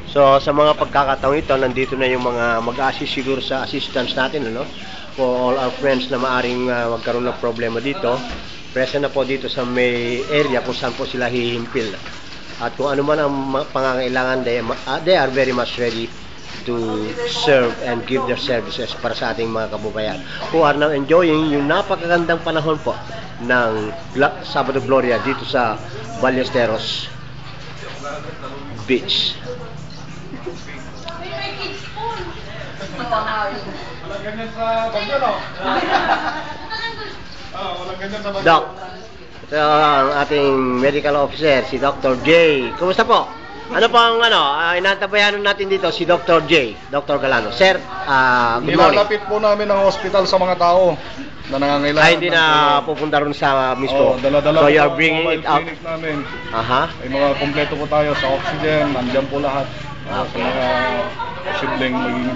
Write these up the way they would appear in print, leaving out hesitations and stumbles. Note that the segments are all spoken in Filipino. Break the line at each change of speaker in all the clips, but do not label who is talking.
So sa mga pagkakataong ito, nandito na yung mga mag-assist siguro sa assistance natin, ano? For all our friends na maaring magkaroon ng problema dito, present na po dito sa may area kung saan po sila hihimpil. At kung ano man ang pangangailangan, they are very much ready to serve and give their services para sa ating mga kababayan who are now enjoying yung napakagandang panahon po ng Sabado Gloria dito sa Ballesteros Beach. Doc, ito ang ating medical officer, si Dr. J. Kumusta po? Ano pang inantabayan natin dito si Dr. J, Dr. Galano. Sir, good morning.
Nilalapit po namin ang hospital sa mga tao na nangangailangan.
Ay, hindi na pupunta ron sa mismo.
Dala-dala
so
po
you are
ang
bringing
mobile
it out.
clinic namin.
Aha.
Ay mga kompleto po tayo sa oxygen, nandiyan po lahat. Sa mga sibling maging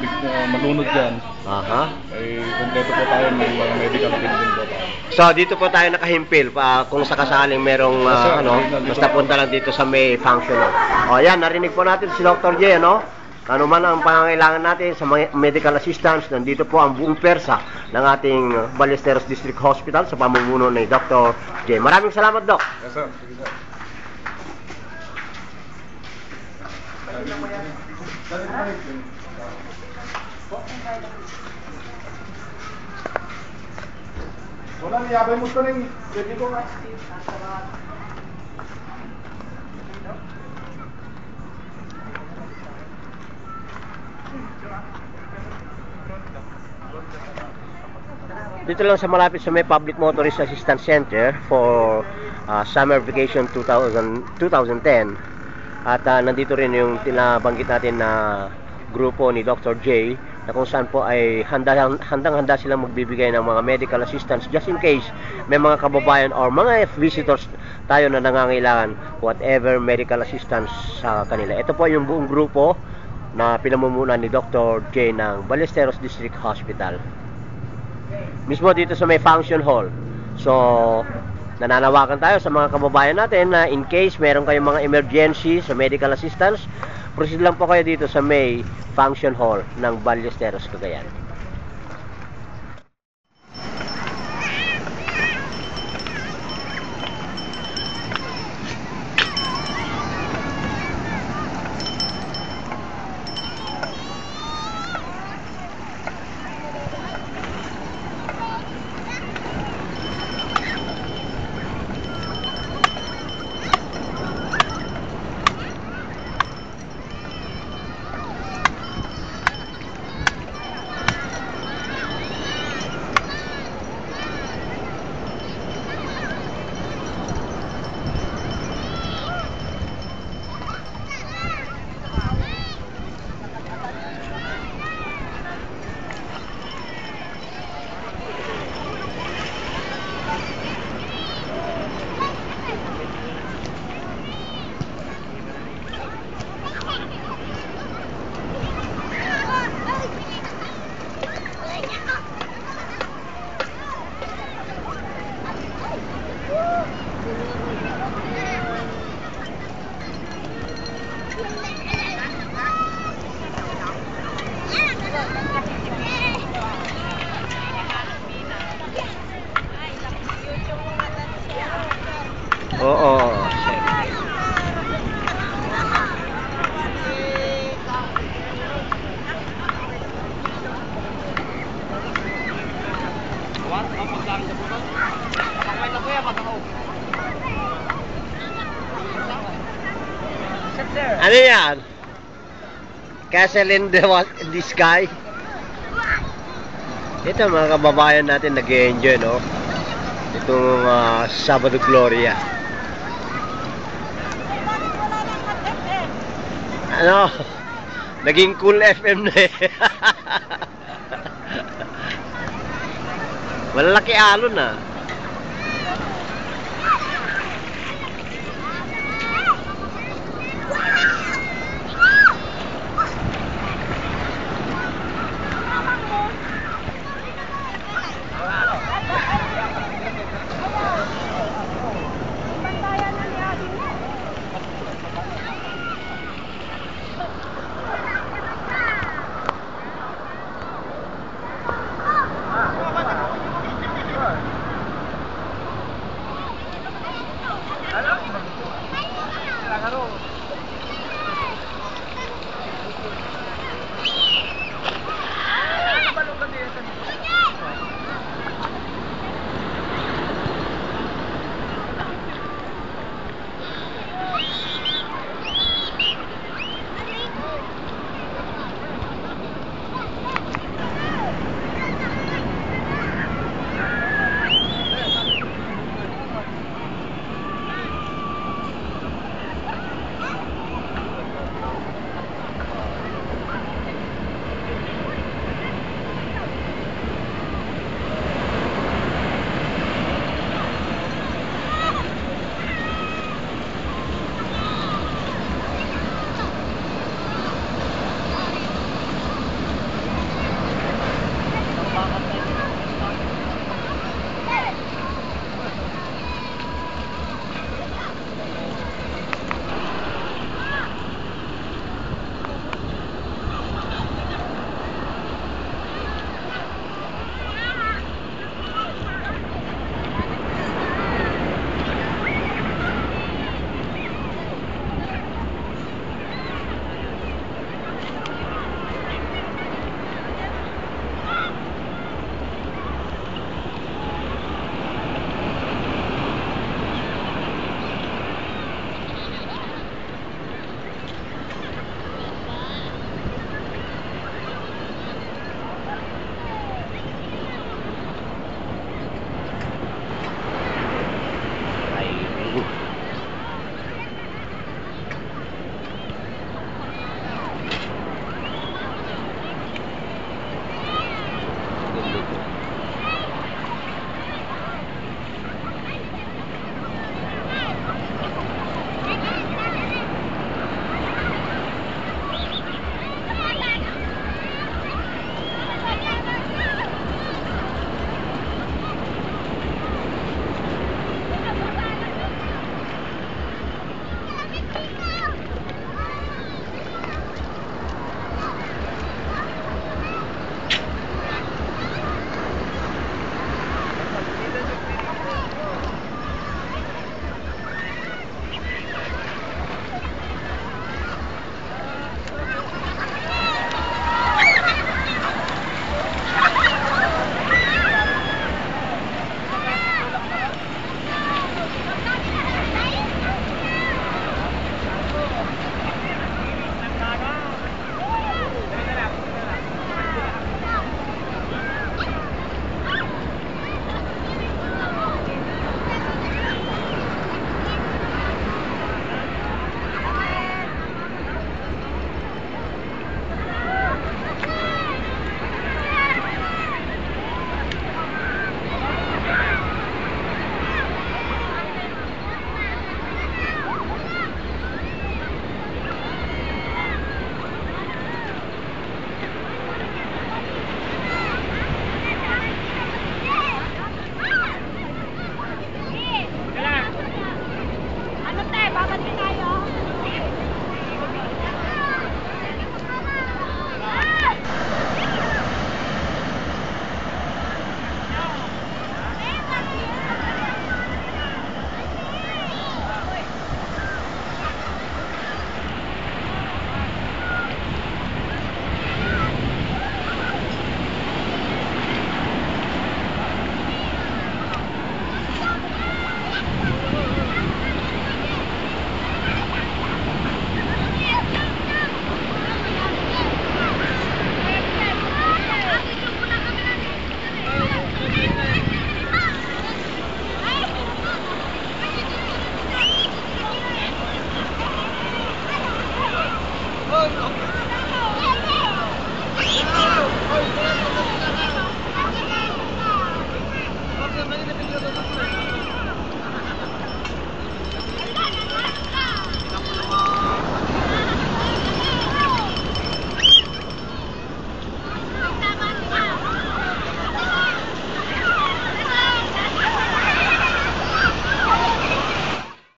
malunod dyan.
Aha.
Ay kompleto po tayo, may mga medical bill din po tayo.
So dito po tayo nakahimpil kung sakasaling merong basta punta lang dito sa may function. O yan, narinig po natin si Dr. J, ano? Ano man ang pangangailangan natin sa medical assistance, nandito po ang buong persa ng ating Ballesteros District Hospital sa pamumuno ni Dr. J. Maraming salamat, Doc.
Yes, sir. Sige, sir. Wala niyabay mo ito rin. Pwede ko nga.
Dito lang sa malapit sa may Public Motorist Assistance Center for Summer Vacation 2010. At nandito rin yung tinabanggit natin na grupo ni Dr. J na kung saan po ay handang-handa silang magbibigay ng mga medical assistance just in case may mga kababayan or mga visitors tayo na nangangailangan whatever medical assistance sa kanila. Ito po yung buong grupo na pinamumunan ni Dr. J ng Ballesteros District Hospital. Mismo dito sa may function hall. So, nananawagan tayo sa mga kababayan natin na in case meron kayong mga emergency sa medical assistance, proceed lang po kayo dito sa may function hall ng Ballesteros, Cagayan. Oo. Ano yan? Castle in the sky? Ito mga kababayan natin nag-enjoy, no? Itong Sabado Gloria. Ano? Naging Cool FM na eh. Malalaki alon na.